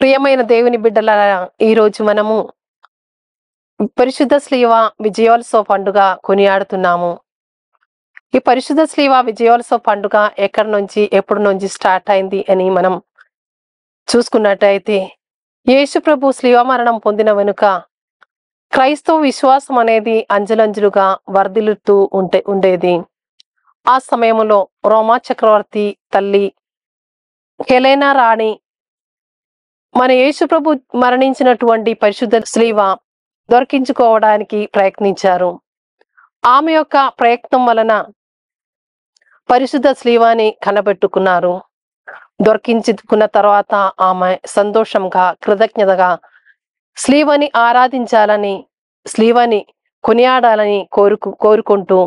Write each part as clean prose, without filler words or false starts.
ప్రియమైన దేవుని బిడ్డలారా, ఈరోజు మనము పరిశుద్ధ శ్లీవ విజయోత్సవ పండుగ కొనియాడుతున్నాము. ఈ పరిశుద్ధ శ్లీవ విజయోత్సవ పండుగ ఎక్కడి నుంచి, ఎప్పటి నుంచి స్టార్ట్ అయింది అని మనం చూసుకున్నట్టయితే, యేసు ప్రభు శ్లీవ మరణం పొందిన వెనుక క్రైస్తవ విశ్వాసం అనేది అంజలంజలుగా వర్ధిల్లుతూ ఉండేది. ఆ సమయంలో రోమా చక్రవర్తి తల్లి హెలెనా రాణి మన యేసు ప్రభు మరణించినటువంటి పరిశుద్ధ శ్లీవ దొరికించుకోవడానికి ప్రయత్నించారు. ఆమె యొక్క ప్రయత్నం వలన పరిశుద్ధ శ్లీవాని కనబెట్టుకున్నారు. దొరికించుకున్న తర్వాత ఆమె సంతోషంగా, కృతజ్ఞతగా శ్లీవని ఆరాధించాలని, శ్లీవని కొనియాడాలని కోరుకుంటూ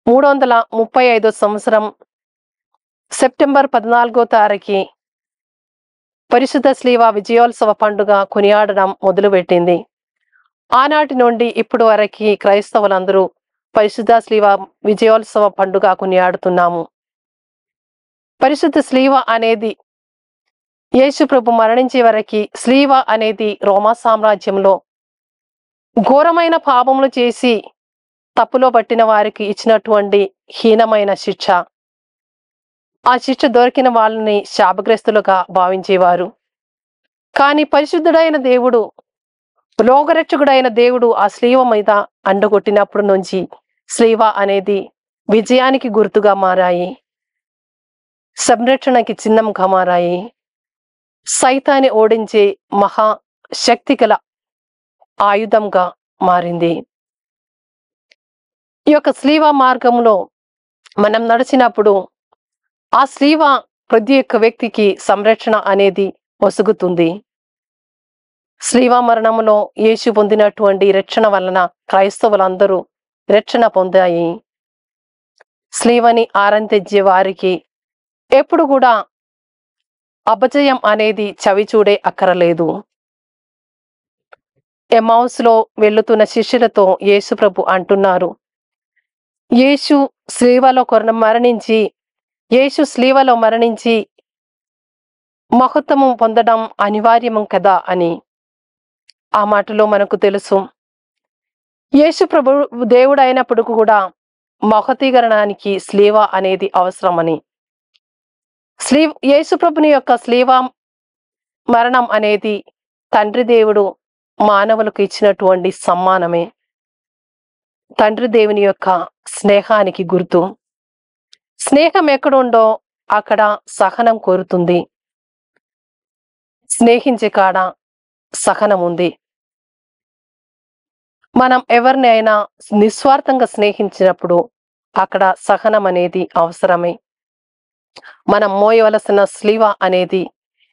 335 సంవత్సరం సెప్టెంబర్ 14 తారీఖు పరిశుద్ధ శ్లీవ విజయోత్సవ పండుగ కొనియాడడం మొదలుపెట్టింది. ఆనాటి నుండి ఇప్పటి వరకు క్రైస్తవులందరూ పరిశుద్ధ శ్లీవ విజయోత్సవ పండుగ కొనియాడుతున్నాము. పరిశుద్ధ శ్లీవ అనేది యేసు ప్రభు మరణించే వరకు శ్లీవ అనేది రోమా సామ్రాజ్యంలో ఘోరమైన పాపములు చేసి తప్పులో పట్టిన వారికి ఇచ్చినటువంటి హీనమైన శిక్ష. ఆ శిక్ష దొరికిన వాళ్ళని శాపగ్రస్తులుగా భావించేవారు. కానీ పరిశుద్ధుడైన దేవుడు, లోకరక్షకుడైన దేవుడు ఆ శ్లీవ మీద అండగొట్టినప్పటి నుంచి శ్లీవ అనేది విజయానికి గుర్తుగా మారాయి, సంరక్షణకి చిహ్నంగా మారాయి, సైతాన్ని ఓడించే మహాశక్తి గల ఆయుధంగా మారింది. ఈ యొక్క శ్లీవ మార్గంలో మనం నడిచినప్పుడు ఆ శ్లీవ ప్రతి ఒక్క వ్యక్తికి సంరక్షణ అనేది వసుగుతుంది. శ్లీవ మరణంలో యేసు పొందినటువంటి రక్షణ వలన క్రైస్తవులందరూ రక్షణ పొందాయి. శ్లీవని ఆరాధించే వారికి ఎప్పుడు కూడా అపజయం అనేది చవి చూడే అక్కరలేదు. ఎమ్మౌస్లో వెళ్తున్న శిష్యులతో యేసు ప్రభు అంటున్నారు, యేసు శ్లీవలో మరణించి మహత్వము పొందడం అనివార్యం కదా అని. ఆ మాటలో మనకు తెలుసు, యేసు ప్రభు దేవుడు అయినప్పుడు కూడా మహతీకరణానికి శ్లీవ అనేది అవసరమని. యేసు ప్రభుని యొక్క శ్లీవ మరణం అనేది తండ్రి దేవుడు మానవులకు ఇచ్చినటువంటి సమ్మానమే. తండ్రి దేవుని యొక్క స్నేహానికి గుర్తు. స్నేహం ఎక్కడుండో అక్కడ సహనం కోరుతుంది. స్నేహించే కాడ సహనం ఉంది. మనం ఎవరినైనా నిస్వార్థంగా స్నేహించినప్పుడు అక్కడ సహనం అనేది అవసరమే. మనం మోయవలసిన శ్లీవ అనేది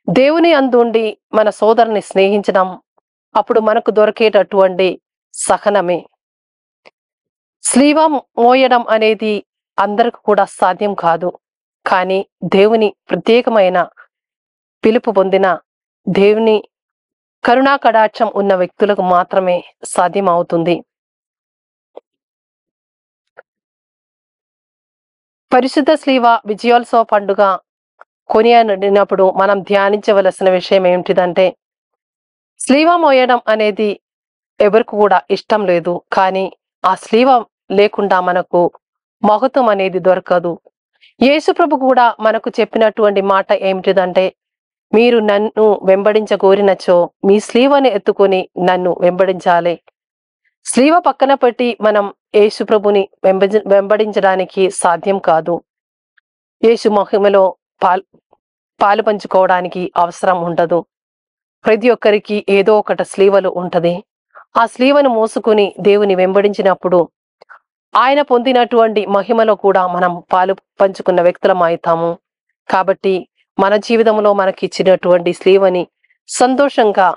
దేవుని అందుండి మన సోదరుని స్నేహించడం, అప్పుడు మనకు దొరికేటటువంటి సహనమే. శ్లీవ మోయడం అనేది అందరికి కూడా సాధ్యం కాదు. కానీ దేవుని ప్రత్యేకమైన పిలుపు పొందిన, దేవుని కరుణా కటాక్షం ఉన్న వ్యక్తులకు మాత్రమే సాధ్యం అవుతుంది. పరిశుద్ధ శ్లీవ విజయోత్సవ పండుగ కొనియాడినప్పుడు మనం ధ్యానించవలసిన విషయం ఏమిటిదంటే, శ్లీవ మోయడం అనేది ఎవరికి కూడా ఇష్టం లేదు. కానీ ఆ శ్లీవ లేకుండా మనకు మహత్వం అనేది దొరకదు. యేసు ప్రభు కూడా మనకు చెప్పినటువంటి మాట ఏమిటిదంటే, మీరు నన్ను వెంబడించగోరినచో మీ శ్లీవని ఎత్తుకొని నన్ను వెంబడించాలి. శ్లీవ పక్కన పెట్టి మనం యేసు ప్రభుని వెంబడించడానికి సాధ్యం కాదు. యేసు మహిమలో పాలు పంచుకోవడానికి అవసరం ఉండదు. ప్రతి ఒక్కరికి ఏదో ఒకటి శ్లీవలు ఉంటది. ఆ శ్లీవను మోసుకొని దేవుని వెంబడించినప్పుడు ఆయన పొందినటువంటి మహిమలో కూడా మనం పాలు పంచుకున్న వ్యక్తులం అవుతాము. కాబట్టి మన జీవితంలో మనకి ఇచ్చినటువంటి శ్లీవని సంతోషంగా,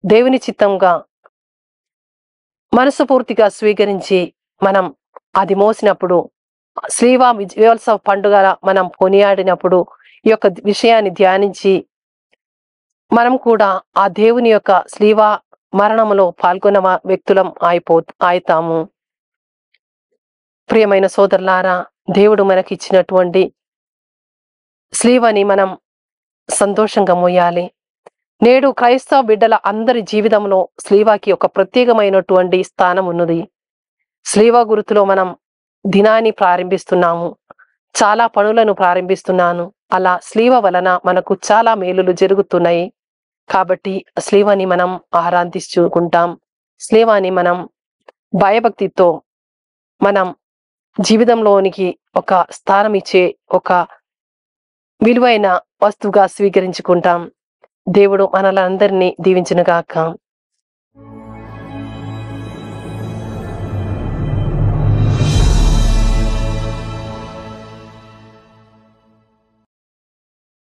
దేవుని చిత్తంగా, మనస్ఫూర్తిగా స్వీకరించి మనం అది మోసినప్పుడు, శ్లీవ విజయోత్సవ పండుగ మనం కొనియాడినప్పుడు ఈ యొక్క విషయాన్ని ధ్యానించి మనం కూడా ఆ దేవుని యొక్క శ్లీవ మరణంలో పాల్గొన్న వ్యక్తులం అవుతాము. ప్రియమైన సోదరులారా, దేవుడు మనకి ఇచ్చినటువంటి శ్లీవని మనం సంతోషంగా మోయాలి. నేడు క్రైస్తవ బిడ్డల అందరి జీవితంలో స్లీవాకి ఒక ప్రత్యేకమైనటువంటి స్థానం ఉన్నది. స్లీవా గుర్తులో మనం దినాన్ని ప్రారంభిస్తున్నాము. చాలా పనులను ప్రారంభిస్తున్నాను. అలా స్లీవ వలన మనకు చాలా మేలులు జరుగుతున్నాయి. కాబట్టి స్లీవని మనం ఆరాధించుకుంటాం. స్లీవాని మనం భయభక్తితో మనం జీవితంలోనికి ఒక స్థానం ఇచ్చే ఒక విలువైన వస్తువుగా స్వీకరించుకుంటాం. దేవుడు మనలందరినీ దీవించునుగాక.